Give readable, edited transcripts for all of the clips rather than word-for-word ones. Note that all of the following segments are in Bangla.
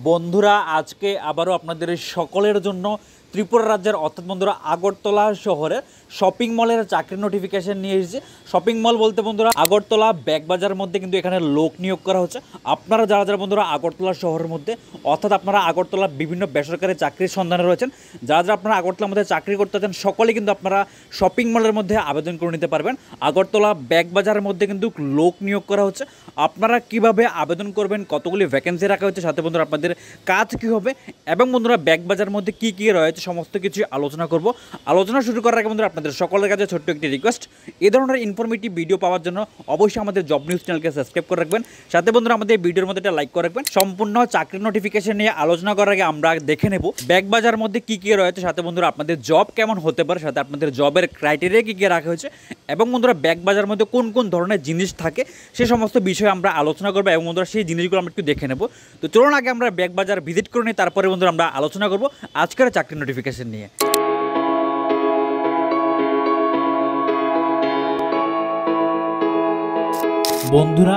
বন্ধুরা আজকে আবারও আপনাদের সকলের জন্য ত্রিপুরা রাজ্যের অর্থাৎ বন্ধুরা আগরতলা শহরে শপিং মলের চাকরির নোটিফিকেশন নিয়ে এসেছে। শপিং মল বলতে বন্ধুরা আগরতলা ব্যাগবাজার মধ্যে কিন্তু এখানে লোক নিয়োগ করা হচ্ছে। আপনারা যারা যারা বন্ধুরা আগরতলা শহরের মধ্যে অর্থাৎ আপনারা আগরতলা বিভিন্ন বেসরকারি চাকরির সন্ধানে রয়েছেন, যারা যারা আপনারা আগরতলার মধ্যে চাকরি করতে চান সকলে কিন্তু আপনারা শপিং মলের মধ্যে আবেদন করে নিতে পারবেন। আগরতলা ব্যাগবাজারের মধ্যে কিন্তু লোক নিয়োগ করা হচ্ছে। আপনারা কিভাবে আবেদন করবেন, কতগুলি ভ্যাকেন্সি রাখা হচ্ছে, সাথে বন্ধুরা আপনাদের কাজ কী হবে এবং বন্ধুরা ব্যাগবাজারের মধ্যে কী কী রয়েছে সমস্ত কিছু আলোচনা করব। আলোচনা শুরু করার আগে বন্ধুরা আপনাদের সকলের কাছে ছোট্ট একটি রিকোয়েস্ট, এই ধরনের ইনফরমেটিভ ভিডিও পাওয়ার জন্য অবশ্যই আমাদের জব নিউজ চ্যানেলকে সাবস্ক্রাইব করে রাখবেন। সাথে বন্ধুরা আমাদের এই ভিডিওর মধ্যে একটা লাইক করে রাখবেন। সম্পূর্ণ চাকরির নোটিফিকেশন নিয়ে আলোচনা করার আগে আমরা দেখে নেব ব্যাগবাজার মধ্যে কী কী রয়েছে, সাথে বন্ধুরা আপনাদের জব কেমন হতে পারে, সাথে আপনাদের জবের ক্রাইটেরিয়া কী কী রাখা হয়েছে এবং বন্ধুরা ব্যাগবাজার মধ্যে কোন কোন ধরনের জিনিস থাকে সে সমস্ত বিষয়ে আমরা আলোচনা করবো এবং বন্ধুরা সেই জিনিসগুলো আমরা একটু দেখে নেব। তো চলুন আগে আমরা ব্যাগবাজার ভিজিট করে নিই, তারপরে বন্ধুরা আমরা আলোচনা করব আজকের চাকরির নোটিফিকেশন নিয়ে। বন্ধুরা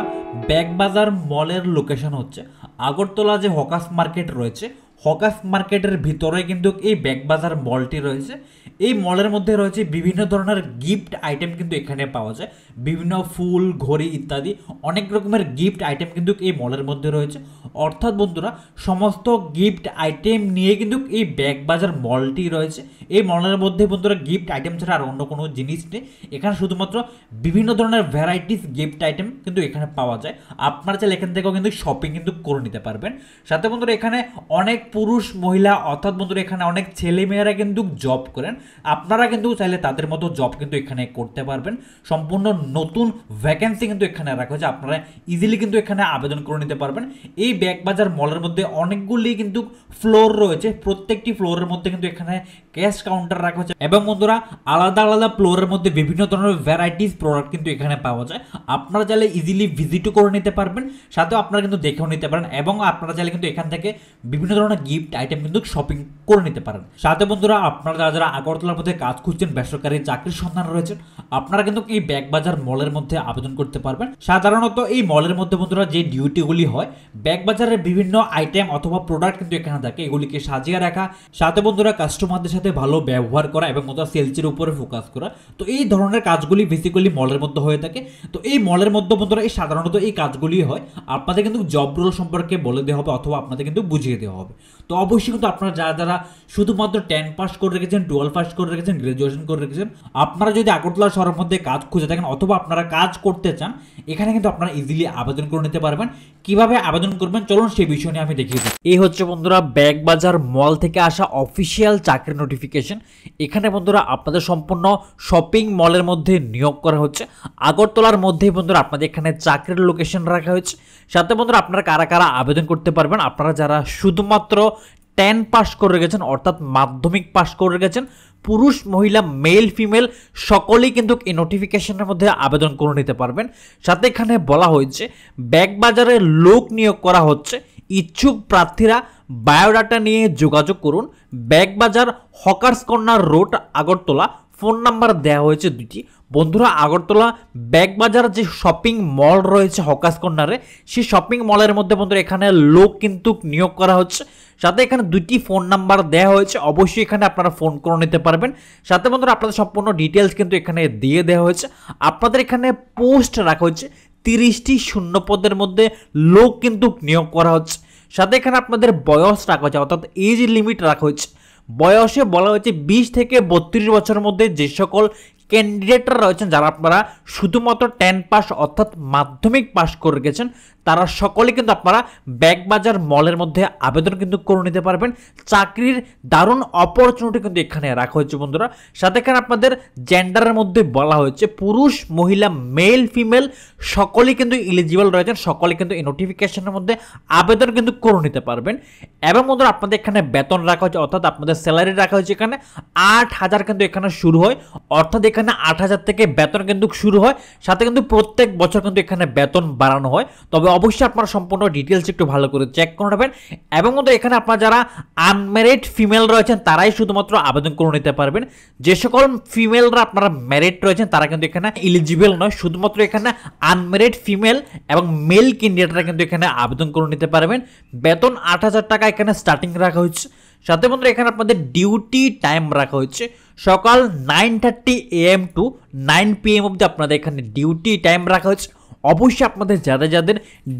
ব্যাগবাজার মলের লোকেশন হচ্ছে আগরতলা যে হকাস মার্কেট রয়েছে, হকাস মার্কেটের ভিতরে কিন্তু এই ব্যাগবাজার মলটি রয়েছে। এই মলের মধ্যে রয়েছে বিভিন্ন ধরনের গিফট আইটেম কিন্তু এখানে পাওয়া যায়, বিভিন্ন ফুল, ঘড়ি ইত্যাদি অনেক রকমের গিফট আইটেম কিন্তু এই মলের মধ্যে রয়েছে। অর্থাৎ বন্ধুরা সমস্ত গিফট আইটেম নিয়ে কিন্তু এই ব্যাগবাজার মলটি রয়েছে। এই মলের মধ্যে বন্ধুরা গিফট আইটেম ছাড়া আর অন্য কোনো জিনিস নেই, এখানে শুধুমাত্র বিভিন্ন ধরনের ভ্যারাইটিস গিফট আইটেম কিন্তু এখানে পাওয়া যায়। আপনারা চাইলে এখান থেকেও কিন্তু শপিং কিন্তু করে নিতে পারবেন। সাথে বন্ধুরা এখানে অনেক পুরুষ মহিলা অর্থাৎ বন্ধুরা এখানে অনেক ছেলেমেয়েরা কিন্তু জব করেন, আপনারা কিন্তু চাইলে তাদের মতো জব কিন্তু এখানে করতে পারবেন। সম্পূর্ণ নতুন ভ্যাকেন্সি কিন্তু এখানে রাখা হয়েছে, আপনারা ইজিলি কিন্তু এখানে আবেদন করে নিতে পারবেন। এই ব্যাগবাজার মলের মধ্যে অনেকগুলি কিন্তু ফ্লোর রয়েছে, প্রত্যেকটি ফ্লোরের মধ্যে কিন্তু এখানে ক্যাশ কাউন্টার রাখা হয়েছে এবং বন্ধুরা আলাদা আলাদা ফ্লোরের মধ্যে বিভিন্ন ধরনের ভ্যারাইটিস প্রোডাক্ট কিন্তু এখানে পাওয়া যায়। আপনারা চাইলে ইজিলি ভিজিটও করে নিতে পারবেন, সাথেও আপনারা কিন্তু দেখেও নিতে পারেন এবং আপনারা চাইলে কিন্তু এখান থেকে বিভিন্ন ধরনের গিফট আইটেম কিন্তু শপিং করে নিতে পারেন। সাথে বন্ধুরা আপনারা যারা যারা আগরতলার মধ্যে কাজ খুঁজছেন, বেসরকারি চাকরির সন্ধান রয়েছেন, আপনারা কিন্তু এই ব্যাগবাজার মলের মধ্যে আবেদন করতে পারবেন। সাধারণত এই মলের মধ্যে বন্ধুরা যে ডিউটিগুলি হয়, ব্যাগবাজারের বিভিন্ন আইটেম অথবা প্রোডাক্ট কিন্তু এখানে থাকে, এগুলিকে সাজিয়ে রাখা, সাথে বন্ধুরা কাস্টমারদের সাথে ভালো ব্যবহার করা এবং বন্ধুরা সেলসের উপরে ফোকাস করা। তো এই ধরনের কাজগুলি বেসিক্যালি মলের মধ্যে হয়ে থাকে। তো এই মলের মধ্যে বন্ধুরা এই সাধারণত এই কাজগুলি হয়। আপনাদের কিন্তু জব রোল সম্পর্কে বলে দেওয়া হবে অথবা আপনাদের কিন্তু বুঝিয়ে দেওয়া হবে। তো অবশ্যই কিন্তু আপনারা যারা যারা শুধুমাত্র 10 পাস করে রেখেছেন, 12 পাস করে রেখেছেন, গ্রাজুয়েশন করে রেখেছেন, আপনারা যদি আগরতলা শহরের মধ্যে কাজ খুঁজে থাকেন অথবা আপনারা কাজ করতে চান, এখানে কিন্তু আপনারা ইজিলি আবেদন করে নিতে পারবেন। কিভাবে আবেদন করবেন চলুন সেই বিষয় নিয়ে আমি দেখিয়ে দিই। এই হচ্ছে বন্ধুরা ব্যাগবাজার মল থেকে আসা অফিসিয়াল চাকরির নোটিফিকেশন। এখানে বন্ধুরা আপনাদের সম্পূর্ণ শপিং মলের মধ্যে নিয়োগ করা হচ্ছে। আগরতলার মধ্যেই বন্ধুরা আপনাদের এখানে চাকরির লোকেশন রাখা হয়েছে। সাথে বন্ধুরা আপনারা কারা কারা আবেদন করতে পারবেন, আপনারা যারা শুধুমাত্র 10 পাস করে রেখেছেন অর্থাৎ মাধ্যমিক পাস করে রেখেছেন, পুরুষ মহিলা মেল ফিমেল সকলেই কিন্তু এই নোটিফিকেশনের মধ্যে আবেদন করে নিতে পারবেন। সাথে এখানে বলা হয়েছে ব্যাগবাজারে লোক নিয়োগ করা হচ্ছে, ইচ্ছুক প্রার্থীরা বায়োডাটা নিয়ে যোগাযোগ করুন। Bagbazar hawkers corner road Agartala, phone number দেওয়া হয়েছে 2টি। বন্ধুরা আগরতলা ব্যাগবাজার যে শপিং মল রয়েছে হকার্স কর্নারে, সেই শপিং মলের মধ্যে বন্ধুরা এখানে লোক কিন্তু নিয়োগ করা হচ্ছে। সাথে এখানে 2টি ফোন নাম্বার দেওয়া হয়েছে, অবশ্যই এখানে আপনারা ফোন করে নিতে পারবেন। সাথে বন্ধুরা আপনাদের সম্পূর্ণ ডিটেলস কিন্তু এখানে দিয়ে দেওয়া হয়েছে। আপনাদের এখানে পোস্ট রাখা হয়েছে, 30টি শূন্য পদের মধ্যে লোক কিন্তু নিয়োগ করা হচ্ছে। সাথে এখানে আপনাদের বয়স রাখা হয়েছে অর্থাৎ এজ লিমিট রাখা হয়েছে। বয়সে বলা হয়েছে 20 থেকে 32 বছরের মধ্যে যে সকল ক্যান্ডিডেটরা রয়েছেন, যারা আপনারা শুধুমাত্র 10 পাস অর্থাৎ মাধ্যমিক পাস করে গেছেন, তারা সকলে কিন্তু আপনারা ব্যাগবাজার মলের মধ্যে আবেদন কিন্তু করে নিতে পারবেন। চাকরির দারুণ অপরচুনিটি কিন্তু এখানে রাখা হয়েছে বন্ধুরা। সাথে এখানে আপনাদের জেন্ডারের মধ্যে বলা হয়েছে পুরুষ মহিলা মেল ফিমেল সকলেই কিন্তু এলিজিবল রয়েছেন, সকলে কিন্তু এই নোটিফিকেশনের মধ্যে আবেদন কিন্তু করে নিতে পারবেন। এবং বন্ধুরা আপনাদের এখানে বেতন রাখা হয়েছে অর্থাৎ আপনাদের স্যালারি রাখা হয়েছে এখানে 8,000 কিন্তু এখানে শুরু হয়, অর্থাৎ এখানে 8,000 থেকে বেতন কিন্তু শুরু হয়। সাথে কিন্তু প্রত্যেক বছর কিন্তু এখানে বেতন বাড়ানো হয়, তবে অবশ্যই আপনারা সম্পূর্ণ ডিটেলস একটু ভালো করে চেক করে নেবেন। এবং বন্ধুরা এখানে আপনারা যারা আনম্যারিড ফিমেল রয়েছেন তারাই শুধুমাত্র আবেদন করে নিতে পারবেন। যে সকল ফিমেলরা আপনারা ম্যারিড রয়েছেন তারা কিন্তু এখানে এলিজিবল নয়, শুধুমাত্র এখানে আনম্যারিড ফিমেল এবং মেল ক্যান্ডিডেটরা কিন্তু এখানে আবেদন করে নিতে পারবেন। বেতন 8,000 টাকা এখানে স্টার্টিং রাখা হচ্ছে। সাথে বন্ধুরা এখানে আপনাদের ডিউটি টাইম রাখা হচ্ছে সকাল 9:30 AM টু 9 PM অবধি আপনাদের এখানে ডিউটি টাইম রাখা হচ্ছে। অবশ্যই আপনাদের যাদের যাদের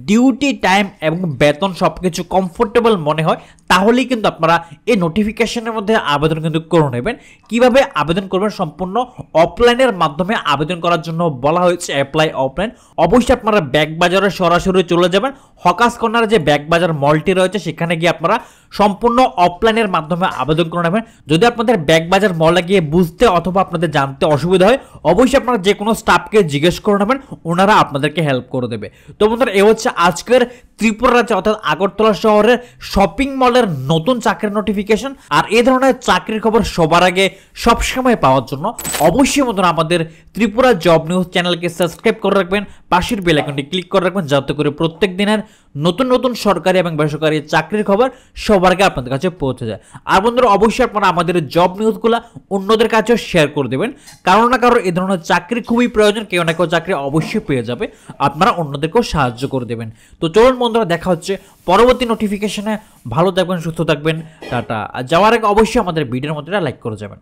ডিউটি টাইম এবং বেতন সব কিছু কমফোর্টেবল মনে হয় তাহলেই কিন্তু আপনারা এই নোটিফিকেশনের মধ্যে আবেদন কিন্তু করে নেবেন। কিভাবে আবেদন করবেন, সম্পূর্ণ অফলাইনের মাধ্যমে আবেদন করার জন্য বলা হয়েছে অ্যাপ্লাই অফলাইন। অবশ্যই আপনারা ব্যাগ বাজারে সরাসরি চলে যাবেন, হকাস কর্নার যে ব্যাগ বাজার মলটি রয়েছে সেখানে গিয়ে আপনারা সম্পূর্ণ অফলাইনের মাধ্যমে আবেদন করে নেবেন। যদি আপনাদের ব্যাগ বাজার মলে গিয়ে বুঝতে অথবা আপনাদের জানতে অসুবিধা হয় অবশ্যই আপনারা যে কোনো স্টাফকে জিজ্ঞেস করে নেবেন, ওনারা আপনাদেরকে হেল্প করে দেবে। তো বন্ধুরা এ হচ্ছে আজকের ত্রিপুরা রাজ্যে অর্থাৎ আগরতলা শহরের শপিং মলের নতুন চাকরির নোটিফিকেশন। আর এই ধরনের চাকরির খবর সবার আগে সবসময় পাওয়ার জন্য অবশ্যই বন্ধুরা আমাদের ত্রিপুরা জব নিউজ চ্যানেলকে সাবস্ক্রাইব করে রাখবেন, পাশের বেল আইকনটি ক্লিক করে রাখবেন যাতে করে প্রত্যেক দিনের নতুন নতুন সরকারি এবং বেসরকারি চাকরির খবর সবার আগে আপনাদের কাছে পৌঁছে যায়। আর বন্ধুরা অবশ্যই আপনারা আমাদের জব নিউজগুলো অন্যদের কাছেও শেয়ার করে দেবেন, কারো না কারো এই ধরনের চাকরি খুবই প্রয়োজন, কেউ না কেউ চাকরি অবশ্যই পেয়ে যাবে, আপনারা অন্যদেরকেও সাহায্য করে দেবেন। তো চলুন বন্ধুরা দেখা হচ্ছে পরবর্তী নোটিফিকেশনে। ভালো থাকবেন, সুস্থ থাকবেন, টাটা। আর যাওয়ার আগে অবশ্যই আমাদের ভিডিওর মধ্যে লাইক করে যাবেন।